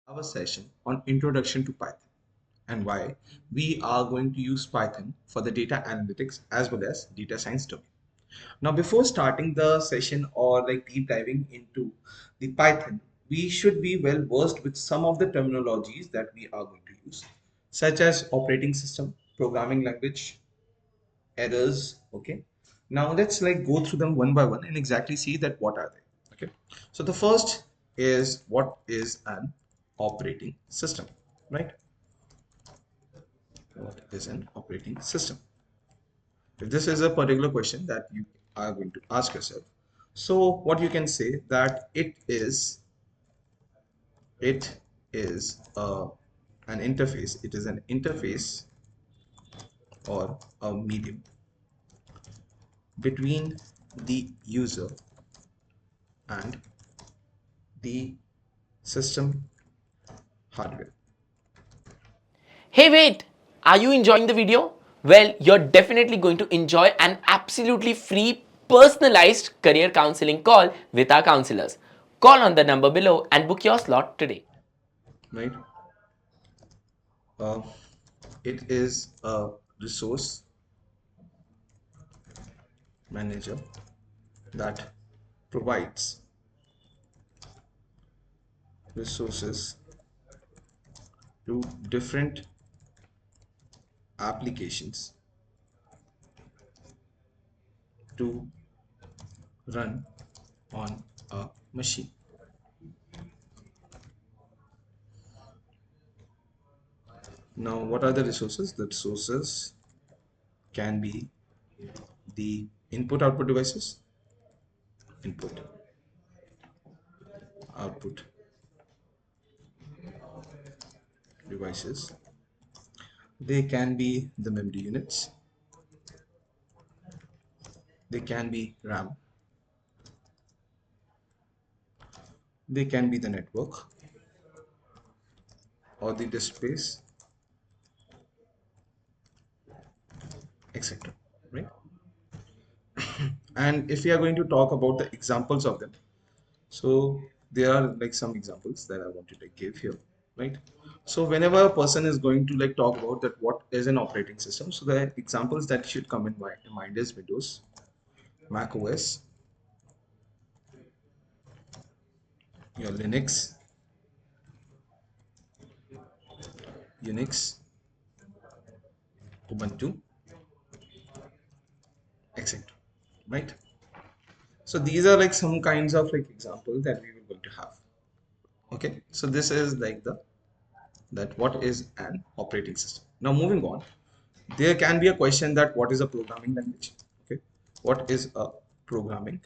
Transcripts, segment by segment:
our session on Introduction to Python and why we are going to use Python for the data analytics as well as data science domain. Now, before starting the session or like deep diving into the Python, we should be well versed with some of the terminologies that we are going to use, such as operating system, programming language, errors. Okay. Now let's like go through them one by one and exactly see that what are they. Okay. So the first is what is an operating system, right? What is an operating system? If this is a particular question that you are going to ask yourself, so what you can say that it is an interface. It is an interface or a medium between the user and the system hardware. Hey, wait! Are you enjoying the video? Well, you're definitely going to enjoy an absolutely free, personalized career counseling call with our counselors. Call on the number below and book your slot today. Right? Uh, it is a resource manager that provides resources to different applications to run on a machine. Now, what are the resources? The resources can be the input output devices, input output devices. They can be the memory units, they can be RAM, they can be the network or the displays, etc. Right? And if we are going to talk about the examples of them, so there are like some examples that I want to like give here, right? So whenever a person is going to like talk about that what is an operating system, so the examples that should come in mind is Windows, Mac OS, your Linux, Unix, Ubuntu, etc. Right? So these are like some kinds of like examples that we were going to have. Okay, so this is like the that what is an operating system. Now moving on, there can be a question that what is a programming language? Okay, what is a programming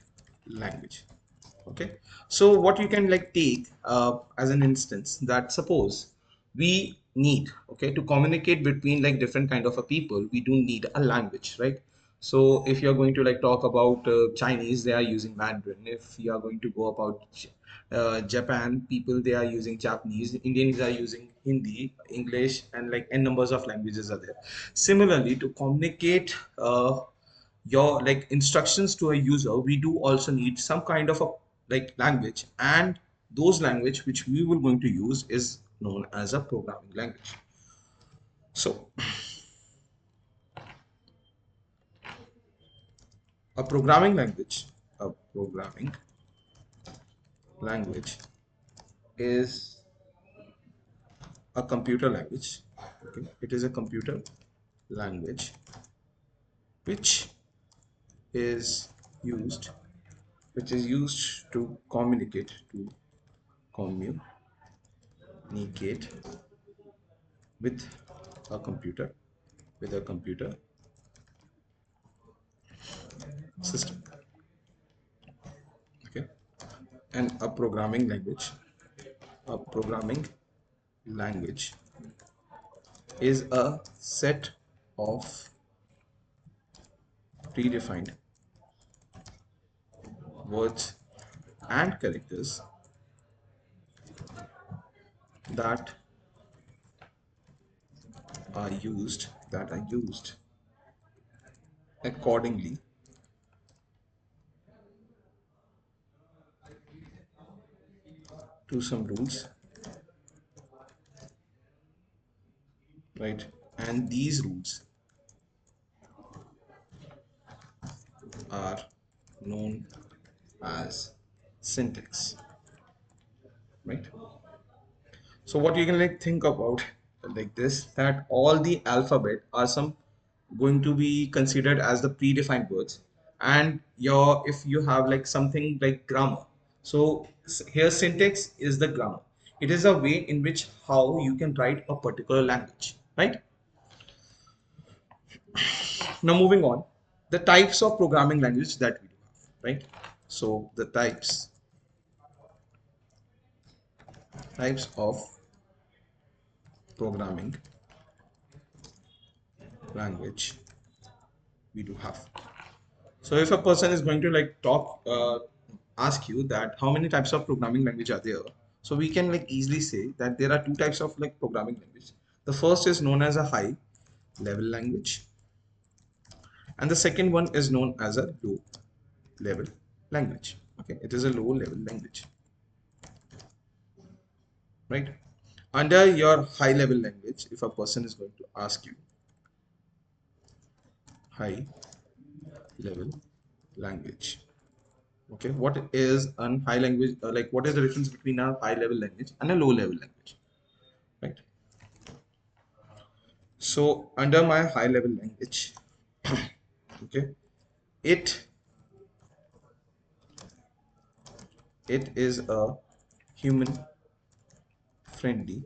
language? Okay, so what you can like take as an instance that suppose we need, okay, to communicate between like different kind of a people, we do need a language, right? So if you're going to like talk about Chinese, they are using Mandarin. If you are going to go about Japan, people they are using Japanese. Indians are using Hindi, English, and like n numbers of languages are there. Similarly, to communicate your like instructions to a user, we do also need some kind of a like language, and those language which we will going to use is known as a programming language. So a programming language, a programming language is a computer language. Okay, it is a computer language which is used to communicate with a computer with a computer system. Okay, and a programming language is a set of predefined words and characters that that are used accordingly to some rules right? And these rules are known as syntax, right? So what you can like think about like this, that all the alphabet are some going to be considered as the predefined words, and your if you have like something like grammar, so here syntax is the grammar. It is a way in which how you can write a particular language, right? Now moving on, the types of programming language that we do have, right? So the types of programming language we do have. So if a person is going to like ask you that how many types of programming language are there, so we can like easily say that there are two types of like programming language. The first is known as a high level language, and the second one is known as a low level language. Okay, it is a low level language, right? Under your high level language, if a person is going to ask you high level language, okay, what is an high language, like what is the difference between a high level language and a low level language, right? So under my high level language, okay, it it is a human friendly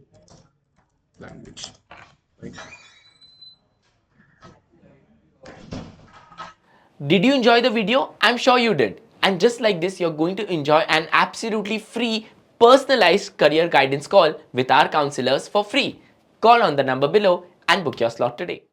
language, right? Did you enjoy the video? I'm sure you did. And just like this, you're going to enjoy an absolutely free, personalized career guidance call with our counselors for free. Call on the number below and book your slot today.